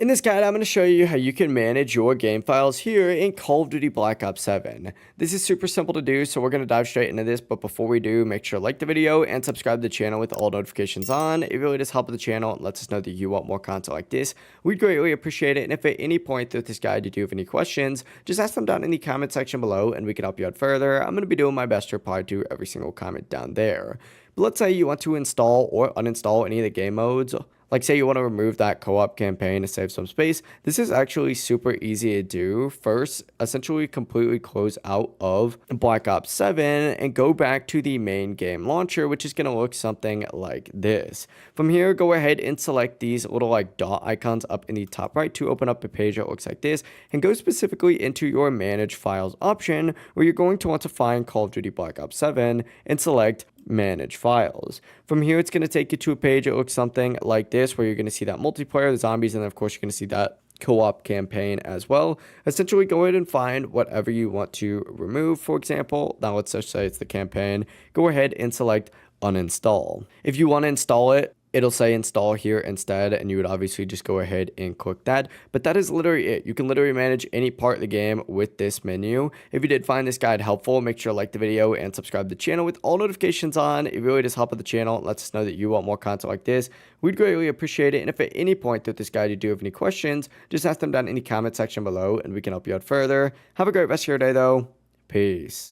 In this guide, I'm going to show you how you can manage your game files here in Call of Duty Black Ops 7. This is super simple to do, so we're going to dive straight into this, but before we do, make sure to like the video and subscribe to the channel with all notifications on. It really does help the channel and lets us know that you want more content like this. We'd greatly appreciate it, and if at any point through this guide you do have any questions, just ask them down in the comment section below and we can help you out further. I'm going to be doing my best to reply to every single comment down there. But let's say you want to install or uninstall any of the game modes. Like say you want to remove that co-op campaign to save some space. This is actually super easy to do. First, essentially completely close out of Black Ops 7 and go back to the main game launcher, which is going to look something like this. From here, go ahead and select these little like dot icons up in the top right to open up a page that looks like this, and go specifically into your manage files option, where you're going to want to find Call of Duty Black Ops 7 and select manage files. From here, it's going to take you to a page that looks something like this, where you're going to see that multiplayer, the zombies, and then of course you're going to see that co-op campaign as well. Essentially, go ahead and find whatever you want to remove. For example, now let's just say it's the campaign. Go ahead and select uninstall. If you want to install it, it'll say install here instead, and you would obviously just go ahead and click that. But that is literally it. You can literally manage any part of the game with this menu. If you did find this guide helpful, make sure to like the video and subscribe to the channel with all notifications on. It really does help with the channel and lets us know that you want more content like this. We'd greatly appreciate it. And if at any point through this guide you do have any questions, just ask them down in the comment section below and we can help you out further. Have a great rest of your day though. Peace.